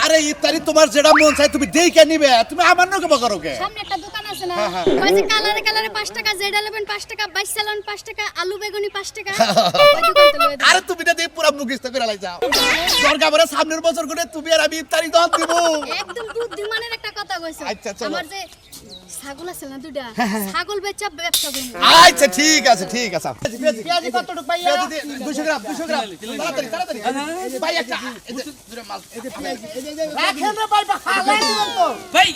আরে ইফতারি তোমার যেটা মন চাই তুমি দেখে নিবে, তুমি আমার নকে বকরো কে? সামনে একটা দোকান আছে না, ওই যে কালারে কালারে 5 টাকা, যেটা নেবেন 5 টাকা, বাইস চালান 5 টাকা, আলু বেগুনি 5 টাকা, ওই দোকানটা লয়ে দাও। আরে তুমি না দিয়ে পুরো মুখস্থ করে লাই যাও। সরকার বলে সামনের বছর করে তুমি আর আমি ইফতারি দাও দিব। একদম বুদ্ধিমানের একটা কথা কইছো। আচ্ছা, চলো। আমার যে ছাগল আছে না দুইটা, ছাগল বেচা ব্যবসা করব। আচ্ছা ঠিক আছে ঠিক আছে। পেঁয়াজি কতটুক পাইয়া? 200 গ্রাম 200 গ্রাম তাড়াতাড়ি তাড়াতাড়ি ভাই একটা এই যে দুটো মাল রাখেন রে ভাই, খালাই দিবেন তো। ভাই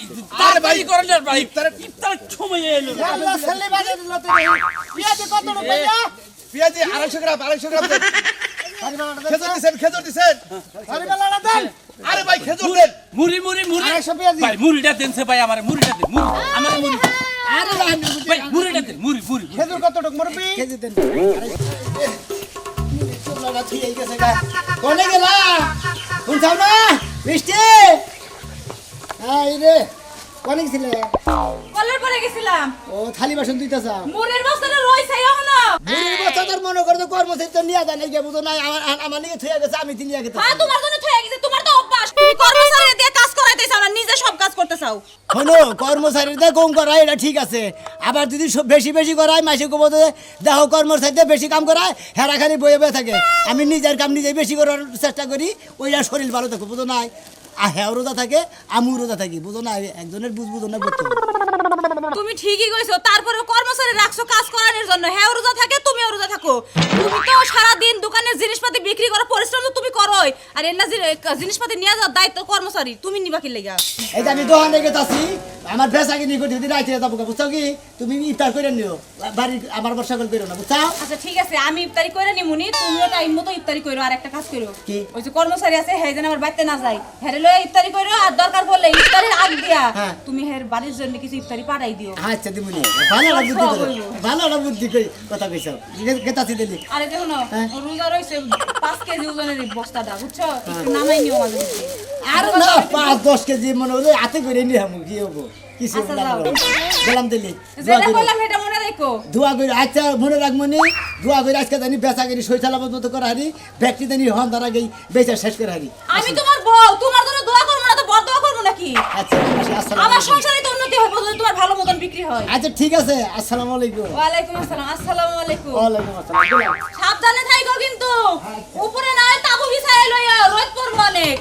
আরে ভাই তাড়াতাড়ি করেন না ভাই, ইফতারের ইফতার সময় এলো। আল্লাহ ছেলে বাড়ি দিল তো। পেঁয়াজি কতটুক পাইয়া? পেঁয়াজি 250 গ্রাম 250 গ্রাম দেন। খেজুর দিছেন হরিবালাটা দেন। আরে ভাই খেজুর দেন। মুড়ি মুড়ি মুড়ি 250 পেঁয়াজি। ভাই মুড়িটা দেন সে ভাই, আমার মুড়িটা দেন, মুড়ি আমার মুড়ি। আরে ভাই মুড়িটা দেন, মুড়ি মুড়ি। খেজুর কতটুক মুরবি? খেজুর দেন। চুপলাটা ঠিক হয়ে গেছে গা। কোনে গেলা? শুনছাও না মিষ্টি? এই রে কোনে গেছিলে? কলের পরে গেছিলাম। ও থালি বাসন দিতেছা? মুড়ের বস্তাটা রইছে এখনো। বুড়ির বাচ্চা তোর মনে করে তো কর্মচারী তো নিয়ে যায় না, গিয়ে বুঝো না আমার নিয়ে থুয়ে গেছে, আমি নিয়ে গেছি। হ্যাঁ তোমার জন্য থয়ে গেছে, তোমার তো অভ্যাস। তুমি কর্মচারী দিয়ে কাজ করাইতে চাও না, নিজে সব কাজ করতে চাও। শোনো, কর্মচারীদের কম করায় এটা ঠিক আছে, আবার যদি বেশি বেশি করায় মাসে কব দেখো কর্মচারীদের বেশি কাম করায় হেরা খালি বয়ে বয়ে থাকে। আমি নিজের কাম নিজে বেশি করার চেষ্টা করি, ওইটা শরীর ভালো থাকে, বুঝো নাই? হ্যাঁ রোজা থাকে, আমিও রোজা থাকি, বুঝো না? একজনের বুঝবো না করতে হবে। তুমি ঠিকই কইছো, তারপরে কর্মচারী রাখছো কাজ করানোর জন্য। হ্যাঁ রোজা থাকে, তুমিও রোজা থাকো। তুমি তো সারা দিন দোকানের জিনিসপাতি বিক্রি করো, পরিশ্রম তো তুমি করোই। আর এর না জিনিসপাতি নিয়ে যাওয়ার দায়িত্ব কর্মচারী, তুমি নিবা কি লাগা? এই যে আমি দোকানে গেছি, আমার ভেসাকে নিয়ে যদি রাইতে যাবো, বুঝছো কি? তুমি ইফতার করে নিও, বাড়ি আমার বর্ষা করে করো না, বুঝছো? আচ্ছা ঠিক আছে, আমি ইফতারি করে নিমুনি, তুমিও টাইম মতো ইফতারি করো। আর একটা কাজ করো, কি? ওই যে কর্মচারী আছে হ্যাঁ যেন আমার বাড়িতে না যায়, হ্যাঁ লয়ে ইফতারি করো। আর দরকার পড়লে ইফতারির আগ দিয়া হ্যাঁ। তুমি হ্যাঁ বাড়ির জন্য কিছু ইফতারি পাঠাই দিও। আচ্ছা দিমুনি, ভালো একটা বুদ্ধি করে, ভালো একটা বুদ্ধি করে কথা কইছো, গেতাছি দিলি। আরে দেখো না, হ্যাঁ। রোজা রইছে 5 কেজি ওজনের এই বস্তাটা, বুঝছো? একটু নামাই নিও মাঝে মধ্যে। আর না 5-10 কেজি মনে হলো হাতে করে নিয়ে আমি কি হবো? কিছু আচ্ছা, যাও। গেলাম দিলি, যেটা বললাম সেটা মনে রেখো। দোয়া করে আচ্ছা মনে রাখবো নি, দোয়া করে আজকে জানি বেচা করি শৈশালাবাদ মতো করে হারি, ব্যক্তি জানি হন তারা গেই বেচা শেষ করে হারি। আমি তোমার বউ, তোমার জন্য দোয়া করবো না তো বড় দোয়া করবো নাকি? আচ্ছা আসসালামু আমার আলাইকুম। সংসারে তো উন্নতি হবে যদি তোমার ভালো মতন বিক্রি হয়। আচ্ছা ঠিক আছে, আসসালামু আলাইকুম। ওয়ালাইকুম আসসালাম। আসসালামু আলাইকুম। ওয়ালাইকুম আসসালাম। গেলাম। সাবধানে থাইকো কিন্তু, উপরে না হয় তাকু বিছায় লইয়া রোদ পড়বো অনেক।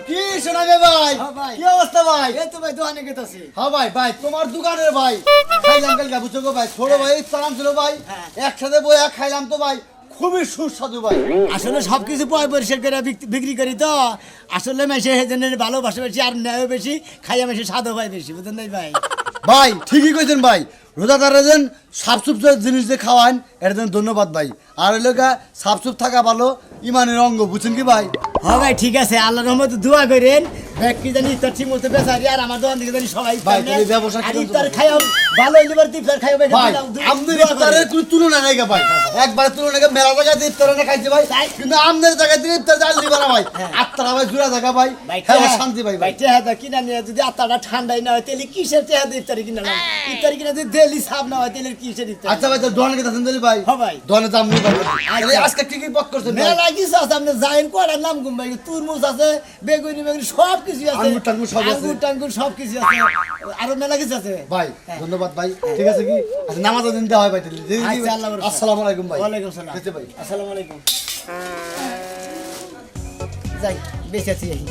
কি শোনাবে ভাই? হ্যাঁ ভাই। কি অবস্থা ভাই? এই তো ভাই দোকানে গেতাছি। হ্যাঁ ভাই, ভাই তোমার দোকানের ভাই খাইলাম কালকে, বুঝছো গো ভাই? ছোট ভাই ইফতারাম ছিল ভাই, হ্যাঁ। একসাথে বইয়া খাইলাম তো ভাই, খুবই সুস্বাদু ভাই। আসলে সবকিছু পয় পরিষ্কার করে বিক্রি করি তো, আসলে মেশে সেজনের ভালোবাসা বেশি আর ন্যায় বেশি, খাইয়া মেশে স্বাদও পাই বেশি, বুঝলেন নাই ভাই? ভাই ঠিকই কইছেন ভাই, রোজাদার যেন সাপসুপ জিনিস যে খাওয়ান এর জন্য ধন্যবাদ ভাই। আর এলাকা সাপসুপ থাকা ভালো ইমানের অঙ্গ, বুঝছেন কি ভাই? হ্যাঁ ভাই ঠিক আছে, আল্লাহর রহমতে দোয়া করেন ব্যক্তি জানি ইফতার ঠিক মতো বেচারি, আর আমার দোকান থেকে জানি সবাই ভাই, ইফতার তাহলে নেয়। ব্যবসা আর কিরকম ইফতার চলছে? খাইও ভালো হইলে পরে ইফতার খাইও বেশি ভাই দিলাম, আমাদের দোয়া করেন। ইফতারের কোনো তুলনা নাই গা ভাই, একবারে তুলনা নাই, মেলা জায়গাতে ইফতার এনে খাইছে ভাই, কিন্তু আমাদের জায়গা থেকে ইফতার জাল দিবা না ভাই, আত্মারা ভাই জুড়া থাকা ভাই, ভাই হ্যাঁ শান্তি ভাই। ভাই ভাই চেহাদা কিনা নিয়ে যদি আত্মাটা ঠান্ডাই না হয় তাহলে কিসের চেহাদা ইফতারি কিনা না? ইফতারি কিনা যদি ডেলি সাপ না হয় তাহলে কিসের ইফতারি? আচ্ছা ভাই, তো দোকানে গেছেন দিলি ভাই? হ্যাঁ ভাই। দোকানে দাম নেই ভাই, তাহলে আজকে ঠিকই পক করছেন ভাই। মেলা কিছু আছে, আপনি যাইন করার নাম গুম ভাই, তুরমুজ আছে, বেগুনি বেগুনি সব কিছু আছে, আঙ্গুর টাঙ্গুর সব আছে। আঙ্গুর টাঙ্গুর সব কিছু আছে, আরো মেলা কিছু আছে ভাই ধন্যবাদ ভাই, ঠিক আছে কি? আচ্ছা নামাজ দিন দেওয়া হয় ভাই, তাহলে দিদি, আচ্ছা, আল্লাহ ভরসা। আসসালামু আলাইকুম ভাই। ওয়ালাইকুম সালাম। বুঝতে ভাই। আসসালামু আলাইকুম। যাই বেঁচেছি এই।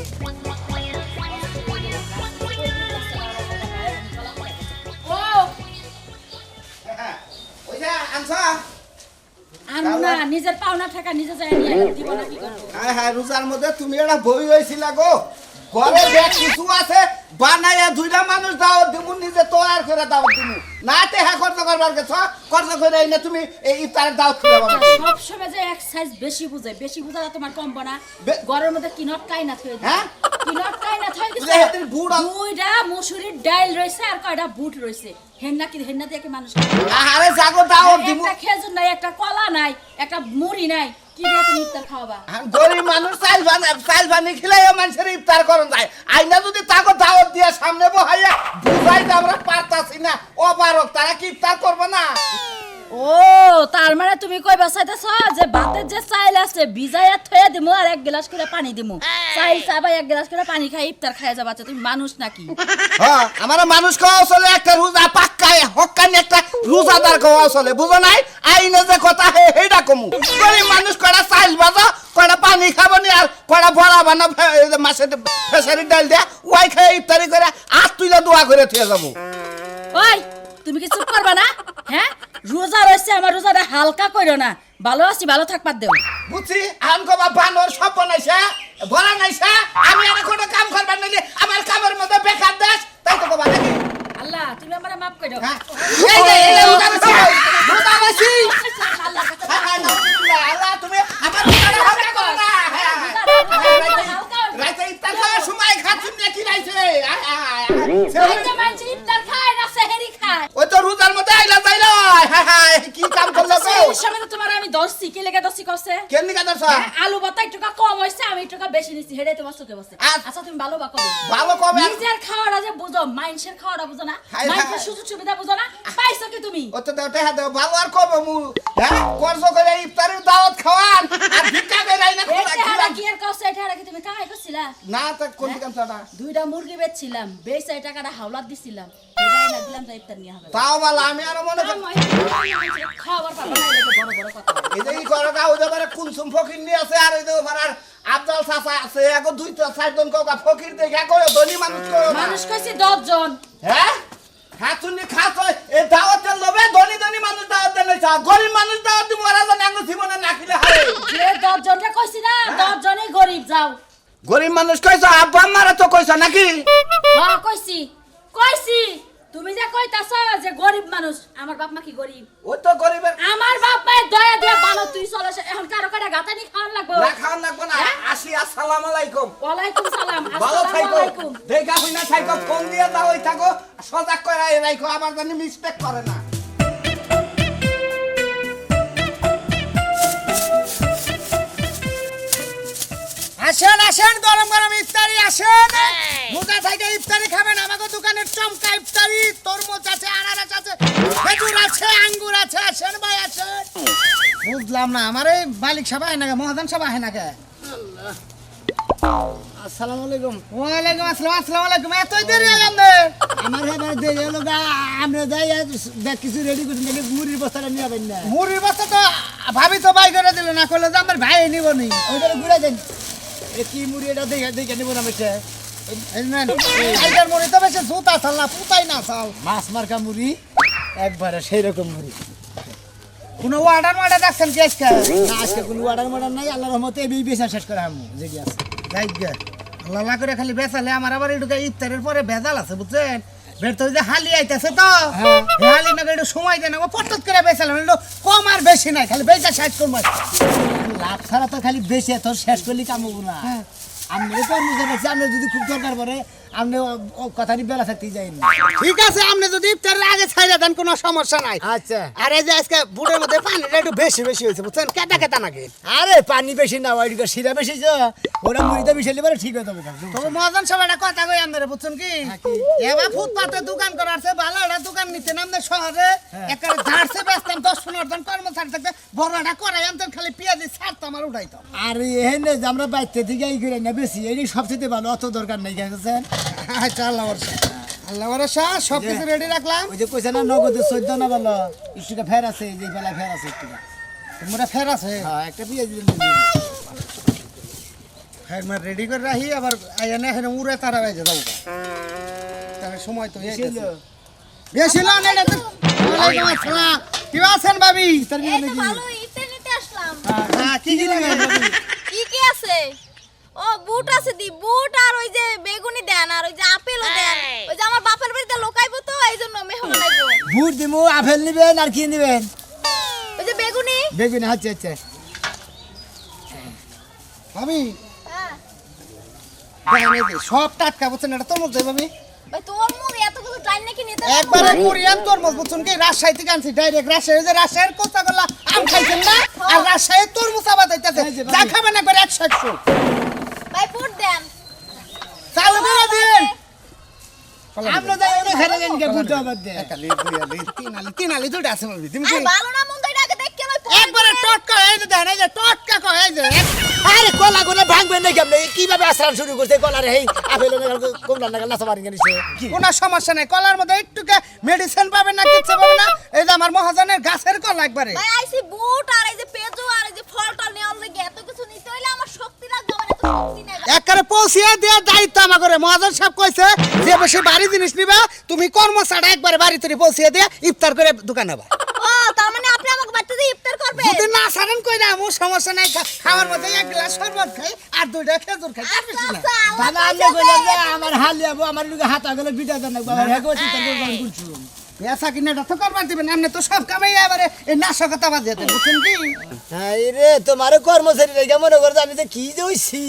আনবো না, নিজের পাওনা টাকা নিজে যায় নিয়ে দিব না কি করবো? হ্যাঁ হ্যাঁ, রোজার মধ্যে তুমি একটা বই হয়েছিল গো, ঘরে ব্যাগ কিছু আছে বানাইয়া দুইটা মানুষ দাও দিমু, নিজে তৈয়ার করে দাও দিমু, না তে হ্যাঁ খরচ করবার গেছ, খরচ করে এই না তুমি এই ইফতারের দাও খুলে সব সময় যে এক সাইজ বেশি বুঝায়, বেশি বুঝাটা তোমার কম না। বে- ঘরের মধ্যে কিনট কাইনা থই দিই। হ্যাঁ? কিনট কাইনা থই দিই। বুঝে হাতের বুট আর- দুইটা মসুরির ডাল রইছে আর কয়টা বুট রইছে। হেন্না দিয়ে কি মানুষ খায়? আরে জাগো দাও দিমু, একটা খেজুর নাই, একটা কলা নাই, একটা মুড়ি নাই, কি দিয়ে তুমি ইফতার খাওয়াবা? গরিব মানুষ চাইল বানি খিলাই মানুষের ইফতার করন যায়, আইনা যদি তাকে দাওয়াত দিয়ে সামনে বহাইয়া বুঝাইতে আমরা পারতাছি না, অপারক তারা কি ইফতার করবো না? ও তার মানে তুমি কইবা চাইতেছ যে ভাতের যে চাইল আছে ভিজাইয়া থয়ে দিমু আর এক গ্লাস করে পানি দিমু চাইল চাবাই এক গ্লাস করে পানি খাই ইফতার খাইয়া যাবা তুমি মানুষ নাকি হ্যাঁ আমার মানুষ খাওয়া চলে একটা রোজা পাক্কায় হক্কানি একটা রোজাদার খাওয়া চলে বুঝো নাই আইনে যে কথা হেইটা কমু গরিব মানুষ কয়টা চাইল বাজা কয়টা পানি খাবো নি আর কয়টা বড়া বানা মাছের ফেসারি ডাল দিয়া ওয়াই খাই ইফতারি করে আর তুইলা দোয়া করে থুয়ে যাবো ওই তুমি কি চুপ করবা না হ্যাঁ রোজা রইছে আমার রোজাটা হালকা কইরো না ভালো আছি ভালো থাকবার দেও বুঝছি আম কবা বানর সব বানাইছে ভরা নাইছে আমি আর কোনো কাম করবার নাইলে আমার কামের মধ্যে বেকার দেশ তাই তো কবা নাকি আল্লাহ তুমি আমারে maaf কইরো হ্যাঁ এই যে রোজা বসি রোজা বসি আল্লাহ আল্লাহ তুমি আমার রোজাটা হালকা করো না রাতে ইফতার করার সময় খাচ্ছুন নাকি রাইছে রাইতে মানছি ইফতার খায় না সেহরি খায় ওই তো রোজার মধ্যে আইলা যাইলো হ্যাঁ হ্যাঁ কি কাম করলো তো সেই সময় তোমার আমি দর্শি কি লেগে দর্শি করছে কেমনি কাজ আলু বাতা একটু কম হইছে আমি একটু বেশি নিছি হেডে তোমার চোখে বসে আচ্ছা। আচ্ছা তুমি ভালো বা কবে ভালো কবে? নিজের খাওয়াটা যে বুঝো মাইন্ডসের খাওয়াটা বুঝো না হায় হায়। মাইন্ডসের সুযোগ সুবিধা বুঝো না পাইছো কি তুমি ও তো দেওতে হাতে ভালো আর কবে মু হ্যাঁ করছো করে ইফতারের দাওয়াত খাওয়ান আর ভিক্ষা করে আইনা এটা হারা কি আর কষ্ট এটা হারা কি তুমি কামাই করছিলা না তো কোন কাম চাটা দুইটা মুরগি বেচছিলাম বেচা টাকাটা হাওলাত দিছিলাম এটাই না দিলাম তো ইফতার নিয়ে হবে তাও ভালো আমি আর মনে করি খাবার পাবো না এলাকা বড় বড় কথা এই যে ই করোটা ওই যে মানে কুলসুম ফকির নিয়ে আছে আর ওই যে আর আব্দুল সাফা আছে এগো দুইটা চারজন কোকা ফকির দেখে কই ধনী মানুষ কই মানুষ কইছি 10 জন হ্যাঁ হ্যাঁ তুমি খাস এই দাওয়াতের লোভে ধনী ধনী মানুষ দাওয়াত দেন না গরিব মানুষ দাওয়াত দি মরা জানা আঙ্গ জীবনে না খেলে হারে যে 10 জনকে কইছি না 10 জনই গরিব যাও গরিব মানুষ কইছো আব্বা আমারে তো কইছো নাকি হ্যাঁ কইছি কইছি তুমি যে কইতাছ যে গরিব মানুষ আমার বাপ মা কি গরিব ও তো গরিবের আমার বাপ মায়ের দয়া দিয়া বানো তুই চলে এখন কারো কাটা গাতানি খাওয়ান লাগবো না খাওয়ান লাগবো না আসি আসসালামু আলাইকুম ওয়ালাইকুম সালাম ভালো আসসালামু থাকো আলাইকুম দেখা হইনা থাকো ফোন দিয়া দাও ওই থাকো সজাগ করে রাখো আবার জানি মিসটেক করে না আসেন আসেন গরম গরম ইফতারি আসেন রোজা থেকে ইফতারি খাবেন আমাকে দোকানের চমকা ইফতারি তরমুজ আছে আনারস আছে খেজুর আছে আঙ্গুর আছে আসেন ভাই আসেন বুঝলাম না আমার এই মালিক সাহেব আয় না মহাজন সাহেব আয় না কে আসসালামু আলাইকুম ওয়ালাইকুম আসসালাম আসসালামু আলাইকুম এতই দেরি হয়ে গেল আমার এবার দেরি হলো গা আমরা যাই দেখ কিছু রেডি করে নিলে মুড়ির বস্তাটা নিয়ে যাবেন না মুড়ির বস্তা তো ভাবি তো বাই করে দিল না করলে তো আমার ভাই নিব নি ওইটা ঘুরে দেন এ কি মুড়ি এটা দেখে দেখে নিব না বেশি এইটার মুড়ি তো বেশি জুতা চাল না পুতাই না চাল মাছ মার্কা মুড়ি একবারে সেই রকম মুড়ি কোনো ওয়ার্ডার দেখছেন কি আজকে না আজকে কোনো ওয়ার্ডার নাই আল্লাহর রহমতে এই বেচা শেষ করে আমু যেটি আছে যাই গে আল্লাহ করে খালি বেচালে আমার আবার একটু ইফতারের পরে ভেজাল আছে বুঝছেন বের তো যে হালি আইতাছে তো হালি না একটু সময় দেন পটত করে বেচালাম একটু কম আর বেশি নাই খালি বেচা শেষ করবো লাভ ছাড়া তো খালি বেশি তোর শেষ করলি কামবো না আপনি কর্মচারী আপনি যদি খুব দরকার পড়ে আপনি কথাটি বেলা থাকতেই যাইনি ঠিক আছে আপনি যদি ইফতারের আগে ছাইড়া দেন কোনো সমস্যা নাই আচ্ছা আরে যে আজকে বুটের মধ্যে পানিটা একটু বেশি বেশি হয়েছে বুঝছেন কেটা কেটা নাকি আরে পানি বেশি না ওইদিকে শিরা বেশি যে ওরা মুড়িতে মিশাইলে পরে ঠিক হয়ে যাবে তবে মহাজন সব একটা কথা কই আমাদের বুঝছেন কি এবার ফুটপাতে দোকান করার চেয়ে ভালো একটা দোকান নিতে নামলে শহরে একটা ঝাড়ছে বেচতাম 10-15 জন কর্মচারী থাকতে বড় একটা করাই আনতেন খালি পেঁয়াজি ছাড়তাম আর উঠাইতো আর এখানে যে আমরা বাইতে থেকে এই করে না বেশি এই সবচেয়ে ভালো অত দরকার নেই গেছেন আচ্ছা আল্লাহ ভরসা সব কিছু রেডি রাখলাম ওই যে কইছে না নগদে 14 না বলো একটুকা ফের আছে এই যে বেলা ফের আছে একটুকা তোমরা ফের আছে হ্যাঁ একটা পেঁয়াজ দিন হ্যাঁ মানে রেডি করে রাখি আবার আইনে এখানে উড়ে তারা বাইজে যাও তাহলে সময় তো বেশি না এটা তো ওয়ালাইকুম আসসালাম কি আছেন ভাবি তার এই তো ভালো ইফতার নিতে আসলাম হ্যাঁ কি নেবেন কি কি আছে ও বুট আছে দি বুট আর ওই যে বেগুনি দেন আর ওই যে আপেলও দেন ওই যে আমার বাপের বাড়িতে লোকাইবো তো এইজন্য মেহমান আইবো বুট দিমু আপেল নেবেন আর কি নেবেন ওই যে বেগুনি বেগুনি আচ্ছা আচ্ছা ভাবি সব টাটকা বুঝছেন এটা তরমুজ দেয় ভাবি ভাই তোর মুখ এত কিছু টাইম নাকি নিতে একবারে কোরিয়ান তরমুজ বুঝছেন কি রাজশাহী থেকে আনছি ডাইরেক্ট রাজশাহী যে রাজশাহীর কোথা গলা আম খাইছেন না আর রাজশাহীর তরমুজ আবাদ হইতাছে যা খাবেন একবার 100 ভাই বুট দেন চালু করে দিন আমরা যাই ওরে খেলে গেন কে বুঝতে হবে দে একালি দুই আলি তিন আলি দুইটা আছে বলবি তুমি কি আর ভালো না মন্দ এটা আগে দেখ কেন একবারে টটকা এই যে দেন এই যে টটকা কয় এই যে আরে কলা গুলো ভাঙবে না কেমনে কিভাবে আশ্রম শুরু করতে কলার এই আপেল কোমলা নাগাল নাচা পারি গেছে কোনো সমস্যা নাই কলার মধ্যে একটু মেডিসিন পাবেন না কিছু পাবেন না এই যে আমার মহাজনের গাছের কলা একবারে ভাই আইছি বুট আর এই যে পেজু আর এই যে ফলটা নেওয়ার লাগি এত কিছু নিতে হইলে আমার শক্তি লাগবে আমার এত শক্তি নাই একবারে পৌঁছিয়ে দেওয়ার দায়িত্ব আমার করে মহাজন সাহেব কইছে যে বেশি বাড়ি জিনিস নিবা তুমি কর্মচারী একবারে বাড়ি তৈরি পৌঁছিয়ে দিয়ে ইফতার করে দোকান হবা ও তার মানে আপনি আমাকে বাড়িতে দিয়ে ইফতার করবেন যদি না সারেন কই না আমার সমস্যা নাই খাওয়ার মধ্যে এক গ্লাস শরবত খাই আর দুইটা খেজুর খাই তার বেশি না বাবা আমি কইলাম যে আমার হালিয়াবো আমার লুকে হাত আগলে বিটা দেন না বাবা হেগো চিন্তা করে গান করছু পেশা কিনাটা তো করবার দিবেন আপনি তো সব কামাই এবারে এই নাশকতা বাজে দেন বুঝছেন কি হাই রে তোমার কর্মচারী রে কেমন করে আমি তো কি জইছি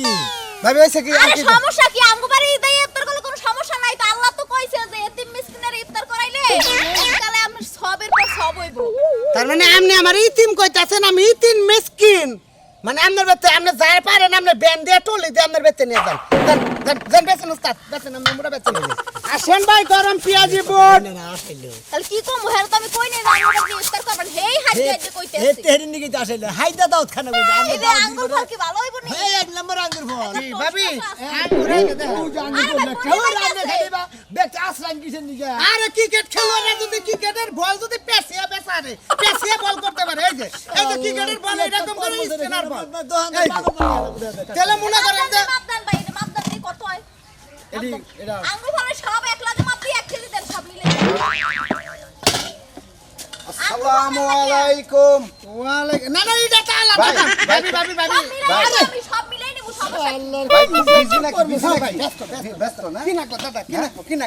ভাবি হইছে কি আর আরে কি সমস্যা কি আমগো বাড়ি দিয়ে ইফতার করলে কোনো সমস্যা নাই তো আল্লাহ তো কইছে যে এতিম মিসকিনের ইফতার করাইলে কালে আমরা সবের পর সব হইব তার মানে আপনি আমার ইতিম কইতাছেন আমি ইতিম মিসকিন মানে আপনার বেতে আপনি যাই পারেন আপনি ব্যান দিয়ে টলি দিয়ে আপনার বেতে নিয়ে যান যান বেছেন উস্তাদ বেছেন আমরা মুড়া বেছেন আসেন ভাই গরম পেঁয়াজি বুট না আসলে তাহলে কি কম হের তো আমি কই নাই আমরা বাড়ি ইফতার করবেন হেই হাইতে হাইতে এ কইতেছি তেহরি নিকে তো আসলে হাইদা দাও খানা গো এই যে আঙ্গুর ফল কি ভালো হইব নি এই এক নম্বর আঙ্গুর ফল ভাবি আঙ্গুর এই দেখো আরে ক্রিকেট খেলোয়াড়রা যদি ক্রিকেটের বল যদি পেছিয়ে বেচারে পেছিয়ে বল করতে পারে এই যে ক্রিকেটের বল এরকম করে স্পিনার বল তাহলে মনে করেন যে মাপদান ভাই এটা মাপদান দিয়ে কত হয় আঙ্গুর ফলের সব এক লাগে মাপ দিয়ে 1 কেজি দেন সব মিলে আসসালামু আলাইকুম ওয়ালাইকুম না না এটা তো আলাদা ভাবি আমি সব মিলাই নিব সমস্যা ব্যস্ত না কিনা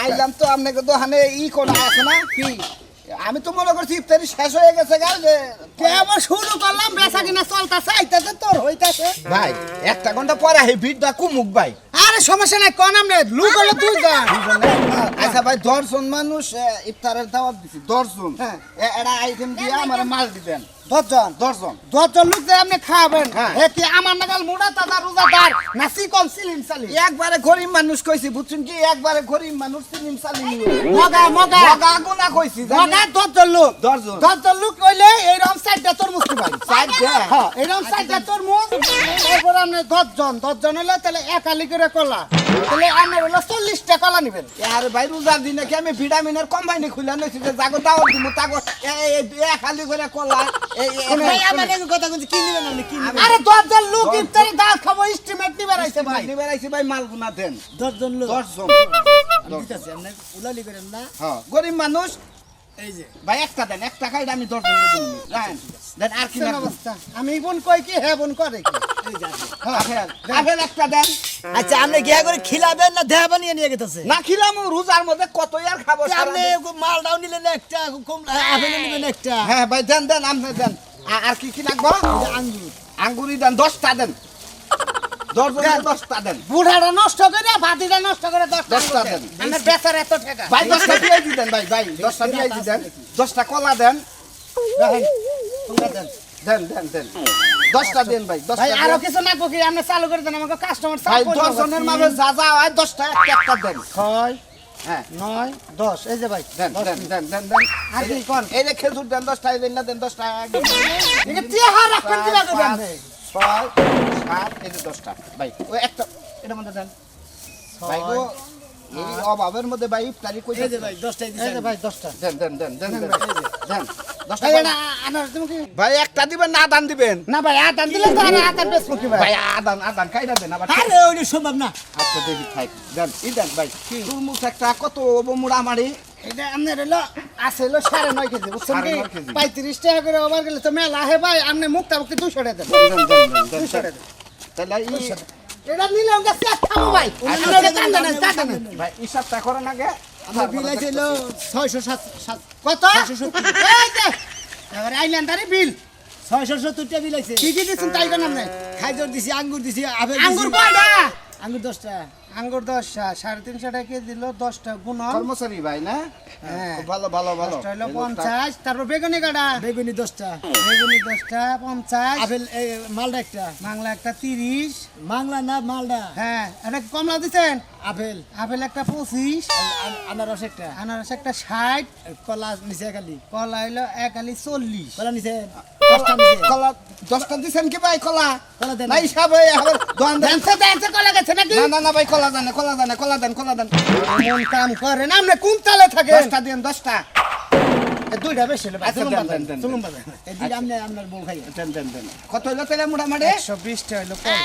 আইলাম তো আপনাকে দোকানে ই কোনা আছে না কি আমি তো মনে করছি ইফতারি শেষ হয়ে গেছে গা যে কেবল শুরু করলাম বেচা কিনা চলতেছে আইতাছে তোর হইতাছে ভাই একটা ঘন্টা পরে এই ভিড়টা কুমুক ভাই আরে সমস্যা নাই কোন আমনে লুক হলো তুই যা আচ্ছা ভাই 10 জন মানুষ ইফতারের দাওয়াত দিছি 10 জন এরা আইটেম দিয়ে আমারে মাল দিবেন 10 জন লোক যে আপনি খাবেন এ কি আমার নাগাল মুড়া তাজা রোজাদার না চিকন সিলিম সালি একবারে গরিব মানুষ কইছি বুঝছেন কি একবারে গরিব মানুষ সিলিম সালি মগা গুনা কইছি মগা 10 জন লোক 10 জন লোক কইলে এইরকম সাইডটা তরমুজ কি ভাই সাইডটা হ্যাঁ এইরকম সাইডটা তরমুজ এরপর আপনি 10 জন হলে তাহলে এক আলি করে কলা তাহলে আমরা হলো 40 টা কলা নেবেন আরে ভাই রোজার দিনে কি আমি ভিটামিনের কোম্পানি খুলে নইছি যে জাগো দাও দিমু তাগো এক আলি করে কলা ভাই আমাকে কথা কইছি কি নেবেন আপনি কি নেবেন আরে 10 জন লোক ইফতারি দাওয়াত খাবো এস্টিমেট নিবে রাইছে ভাই নিবে রাইছে ভাই মাল গুনা দেন 10 জন লোক 10 জন দিতাছি আপনি উলালি করেন না হ্যাঁ গরিব মানুষ এই যে ভাই একটা দেন একটা খাই আমি 10 জন দেব রাখেন দেন আর কি অবস্থা আমি বোন কই কি হ্যাঁ বোন করে কি এই যা হ্যাঁ আপেল একটা দেন আচ্ছা আপনি গিয়া করে খিলাবেন না দেহ বানিয়ে নিয়ে গেতেছে না খিলাম রোজার মধ্যে কত আর খাবো আপনি মালটাও নিলেন একটা কমলা আপেল নিবেন একটা হ্যাঁ ভাই দেন দেন আপনি দেন আর কি কি লাগবে আঙ্গুর আঙ্গুরি দেন 10টা দেন 10টা দেন বুড়াটা নষ্ট করে ভাতিটা নষ্ট করে 10টা দেন আমার বেচার এত টাকা ভাই 10টা দিয়ে দেন ভাই 10টা দিয়ে দেন 10টা কলা দেন রাখেন তোমরা দেন দেন 10টা দেন ভাই 10টা ভাই আরো কিছু না কি আপনি চালু করে দেন আমাকে কাস্টমার ভাই 10 জনের মাঝে যা যা হয় 10টা একটা দেন 6 হ্যাঁ 9 10 এই যে ভাই দেন আর কি কোন এই যে খেজুর দেন 10টা এই দেন না দেন 10টা একে টিয়া রাখবেন কি লাগে দেন 6 7 এই যে 10টা ভাই ওই একটা এটা মধ্যে দেন ভাই গো এই অভাবের মধ্যে ভাই ইফতারি কই এই যে ভাই 10টাই দিছেন এই যে ভাই 10টা দেন 10টা আনার তুমি কি ভাই একটা দিবেন না আদান দিবেন না ভাই আদান দিলে তো আর আদান বেচবো কি ভাই ভাই আদান কাইরা দেন আবার আরে ওই সম্ভব না আচ্ছা দেখি থাক দেন দেন ভাই তুরমুজ একটা কত মুড়া মারি এটা আপনার হলো আছে হলো 9.5 কেজি বুঝছেন কি 9.5 কেজি। 35 টাকা করে ওভার গেলে তো মেলা হে ভাই আপনি মুক্তা মুক্তি 200 টাকা দেন দেন তাহলে এটা নিলে আমরা চেক খাবো ভাই আচ্ছা, এটা টান দেন ভাই হিসাবটা করেন আগে আমরা বিল ছিল 607 কত 670 এই যে এবারে আইল্যান্ডারে বিল 670 টাকা বিল আছে কি কি দিছেন তাই কোন আপনি খাইজর দিছি আঙ্গুর দিছি আপেল দিছি আঙ্গুর কয়টা আঙ্গুর 10টা আঙ্গুর 10টা 350 টাকা কেজি দিল 10টা গুণ কর্মচারী ভাই না হ্যাঁ খুব ভালো ভালো ভালো 10টা হলো 50 তারপর বেগুনি কাটা বেগুনি 10টা বেগুনি 10টা 50 আপেল মালটা একটা বাংলা একটা 30 মাংলা না মালটা হ্যাঁ এটা কমলা দিছেন আপেল আপেল একটা 25 আনারস একটা আনারস একটা 60 কলা নিচে খালি কলা হলো এক আলি 40 কলা নিচে 10টা নিচে কলা 10টা দিছেন কি ভাই কলা কলা দেন নাই হিসাব হয়ে আবার দোকান দেন দেনছে কলা গেছে নাকি না না না ভাই কলা দেন কলা দেন কলা দেন কলা দেন এমন কাম করেন আপনি কোন তালে থাকেন 10টা দিন 10টা এই দুইটা বেশি হলো আচ্ছা দেন দেন দেন চলুন বাবা এই দিকে আপনি আপনার বউ খাই দেন দেন দেন কত হইলো তাহলে মোটামুটি 120 টা হলো কলা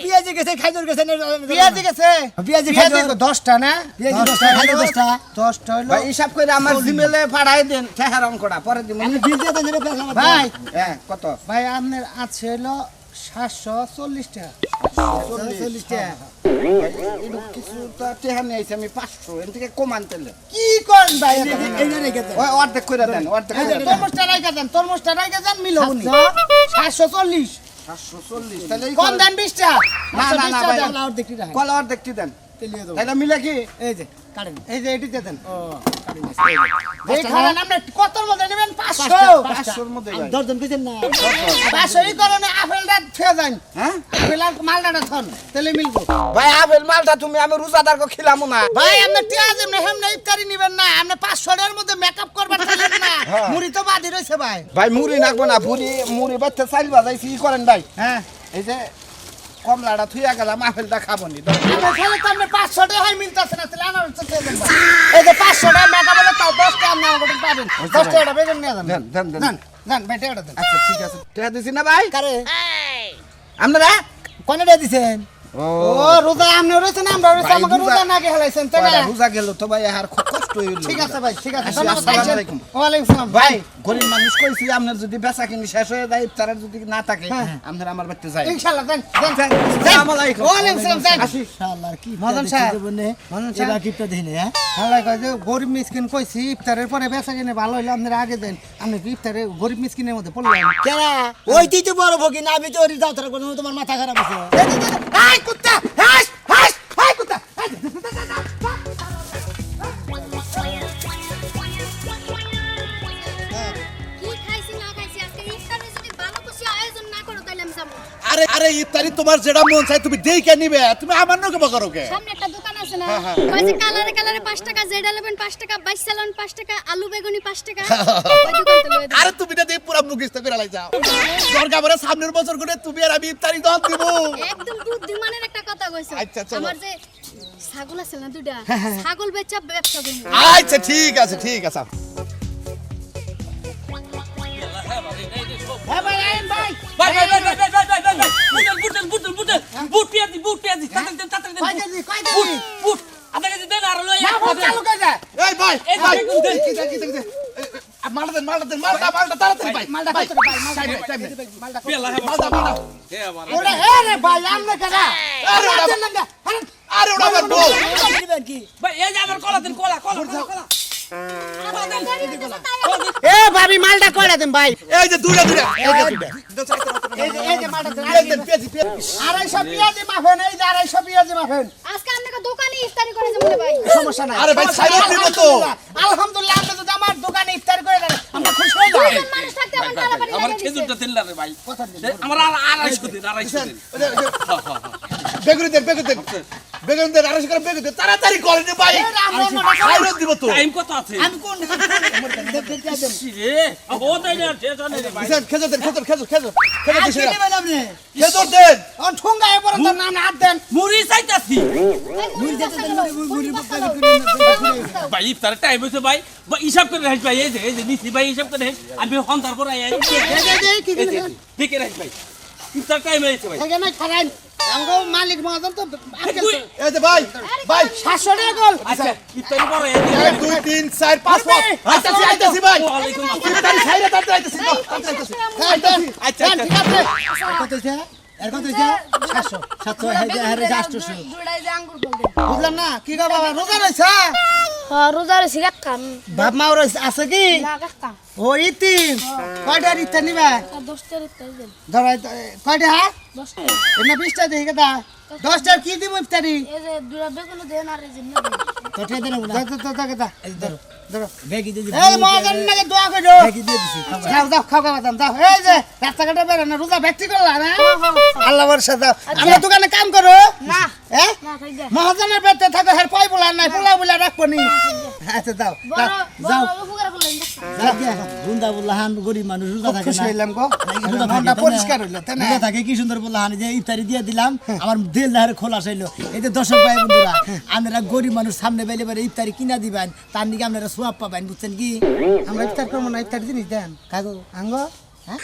পেঁয়াজি গেছে খাইজুর গেছে পেঁয়াজি গেছে পেঁয়াজি পেঁয়াজি খাইজুর 10টা না পেঁয়াজি 10টা খাইজুর 10টা 10টা হলো ভাই হিসাব করে আমার জিমেলে পাঠাই দেন ঠেহার অঙ্কটা পরে দিমু আমি বিল দিয়ে দেন পেঁয়াজ আমার ভাই হ্যাঁ কত ভাই আপনার আছে হলো 740 টাকা 40 টাকা এটা কিছু তো ঠেহা নিয়ে আইছি আমি 500 এর থেকে কম আনতেলে কি করেন ভাই এই না রেখে দেন ওই অর্ধেক করে দেন অর্ধেক করে দেন তরমুজটা রাইখা দেন মিলো উনি 740 740 তাহলে কম দেন 20 টাকা না না না ভাই কলা আর দেখি রাখেন কলা অর্ধেকটি দেন তেলিয়ে দেব তাহলে মিলে কি এই যে কাটেন এই যে এটিতে দেন ও কাটেন এই খারান আপনি কতর মধ্যে নেবেন 500 500 এর মধ্যে ভাই দর্জন কইছেন না 500 ই করেন আপেলটা থুয়ে যান হ্যাঁ আপেল আর মালটাটা থন তাহলে মিলবো ভাই আপেল মালটা তুমি আমি রোজাদার কো খিলামু না ভাই আপনি টিয়া যেমনে হেমনে ইফতারি নিবেন না আপনি 500 এর মধ্যে মেকআপ করবার চাইলেন না মুড়ি তো বাদি রইছে ভাই ভাই মুড়ি নাকবো না মুড়ি বাচ্চা চাইল বাজাইছি কি করেন ভাই হ্যাঁ এই যে কমলাটা থুইয়া গেলাম আপেলটা খাবো নি আপনি খেলে তো আপনি 500 টাকা হয় মিলতাছে না তাহলে আনার তো দেন ভাই এই যে 500 টাকা মেকআপ হলে তাও 10 টাকা আপনি আমাকে পাবেন 10 টাকা বেগুন নিয়ে যান দেন দেন দেন দেন দেন ভাই টাকাটা দেন আচ্ছা ঠিক আছে টাকা দিছি না ভাই কারে আপনারা কোনটা দিছেন ও রোজা আপনি রয়েছেন আমরা রয়েছে ভাই, আমাকে রোজা- রোজা না গেলাইছেন তাই না রোজা গেল তো ভাই আর খুব কষ্ট হইল ঠিক আছে ভাই ঠিক আছে আসি, ধন্যবাদ আসসালামু ভাই। আলাইকুম। ওয়ালাইকুম সালাম ভাই গরিব মানুষ কইছি আপনার যদি বেচা কিনি শেষ হয়ে যায় ইফতারের যদি না থাকে হ্যাঁ। আপনারা আমার বাড়িতে যাই ইনশাআল্লাহ দেন দেন দেন। আসসালামু আলাইকুম। ওয়ালাইকুম সালাম দেন আসি ইনশাআল্লাহ কি মদন সাহেব। জীবনে মদন সাহেব। এবার কিপটা দেখিনি হ্যাঁ আল্লাহ কয় যে গরিব মিসকিন কইছি ইফতারের পরে বেচা কিনে ভালো হইলো আপনারা আগে দেন আপনি কি ইফতারে গরিব মিসকিনের মধ্যে পড়লেন কেনা ওইটি তো বড় ভকি না আমি তো ওর যাও তার কোনো তোমার মাথা খারাপ আছে এই কুত্তা হাস হাস হাই কুত্তা কি খাইছি না খাইছি আজকে ইফতারে যদি ভালো কিছু আয়োজন না করো তাহলে আমি যাবো আরে আরে ইফতারি তোমার যেটা মন চাই তুমি দেখে নিবে তুমি আমার নকে বকরো কে সামনে একটা দোকান আছে না ওই যে কালারে কালারে 5 টাকা যেটা নেবেন 5 টাকা বাইস চালান 5 টাকা আলু বেগুনি 5 টাকা ওই দোকানটা লয়ে আরে তুমি না দেখ পুরো মুখস্থ করে লাই যাও দরকার পড়ে সামনের বছর করে তুমি আর আমি ইফতারি দাও দিব একদম বুদ্ধিমানের একটা কথা কইছো আচ্ছা, চলো। আমার যে ছাগল আছে না দুইটা ছাগল বেচা ব্যবসা করব আচ্ছা ঠিক আছে ঠিক আছে হ্যাঁ ভাই আইন ভাই ভাই ভাই ভাই ভাই ভাই ভাই ভাই ভাই বুট পেঁয়াজি তাড়াতাড়ি দেন কয় কেজি কয় বুট কেজি বুট আপনাকে দেন আর লই না ভোট চালু করে দে এই ভাই এই ভাই দেখুন, দেখুন। কি দেখি দেখি মালটা তাড়াতাড়ি ভাই মালটা ভাই কত রে ভাই মালটা টাইম কত? নেই। মালটা কত? পেলা হে মালটা হে আমার ওরে হে রে ভাই আমনে কেডা আরে ওটা আরে ওটা আমার বউ দিবেন কি ভাই এই যে আমার কলা দেন কলা কলা কলা এ ভাবি মালটা কয়টা দেন ভাই এই যে দুইটা এই যে দুইটা এই যে মালটা দেন এই যে পেঁয়াজি পেঁয়াজি 250 পেঁয়াজি মাফেন এই যে 250 পেঁয়াজি মাফেন আজকে আপনাকে দোকানে ইফতারি করে যাবো ভাই সমস্যা নাই আরে ভাই সাইড দিব তো আলহামদুলিল্লাহ আপনি যদি আমার দোকানে ইফতার করে দেন আমরা খুশি হয়ে যাই দুজন মানুষ থাকতে আমার তাড়াতাড়ি আমার লাগিয়ে দিছে। খেজুরটা দিন না রে ভাই আমার আর 250 দিন 250 দিন বেগুনি দেন আড়াইশো করে বেগুনি দেন তাড়াতাড়ি করেন রে ভাই সাইড দিব তো টাইম কত আছে আমি কোন রে ও তাই না শেষ হয় না রে ভাই খেজুর দেন খেজুর দিছি না। দিবেন আপনি খেজুর দেন অন ঠুঙ্গা এ পরে তো নাম হাত দেন মুড়ি চাইতাছি মুড়ি যেতে দেন মুড়ি ভাই ইফতার টাইম হইছে ভাই হিসাব করে রাখ ভাই এই যে নিছি ভাই হিসাব করে রাখ আমি হন তারপর আই দেখে রাখ ভাই ইফতার টাইম হইছে ভাই এখানে খারাইন আমগো মালিক মহাজন তো এই যে ভাই 700 টাকা গোল আচ্ছা ইফতারি পরে 1 2 3 4 5 আইতাছি ভাই ওয়ালাইকুম আসসালাম ইফতারি সাইডে তাড়াতাড়ি আইতাছি আচ্ছা ঠিক আছে কত হইছে এর কত হইছে 700 হ্যাঁ 800 দুইটাই যে আঙ্গুর ফল দেন বুঝলাম না কি গো বাবা রোজা রইছা রোজার সিগারেট খান বাপ মা আছে কি না কাকা ও ইতিম কয়টা ইত্তা নিবা 10 10টার ইফতারি দেন ধরো কয়টা হ্যাঁ 10টা এমনি 20টা দেখি কেটা 10টা কি দিব ইফতারি এই যে দুরা বেগুন দেন আর এই যে না তো ঠেয়ে দেন না তো কেটা এই ধরো ধরো ব্যাগি দিয়ে এই মহাজন নাকি দোয়া করো ব্যাগি দিয়ে দিছি যাও যাও খাওয়া দাম যাও এই যে রাস্তাঘাটে বেরোনো রোজা ব্যক্তি করলা না আল্লাহ বর্ষা যাও আমার দোকানে কাম করো না হ্যাঁ না খাই দে মহাজনের পেটে থাকো হের পয় বলা নাই পোলা বলা রাখবো নি আচ্ছা যাও বড় বড় উপকার করলেন গুন্দা বললা হান গরিব মানুষ রোজা থাকে খুশি না হইলাম গো রোজা থাকে, মনটা তাই না? পরিষ্কার হইলো তাই না রোজা থাকে কি সুন্দর বললা হান যে ইফতারি দিয়ে দিলাম আমার দিল দাহের খোলা চাইলো এই যে দর্শক ভাই বন্ধুরা আপনারা গরিব মানুষ সামনে বেলে বেলে ইফতারি কিনা দিবেন তার দিকে আপনারা সোয়াব পাবেন বুঝছেন কি আমরা ইফতার করবো না ইফতার জিনিস দেন কাগো আঙ্গ হ্যাঁ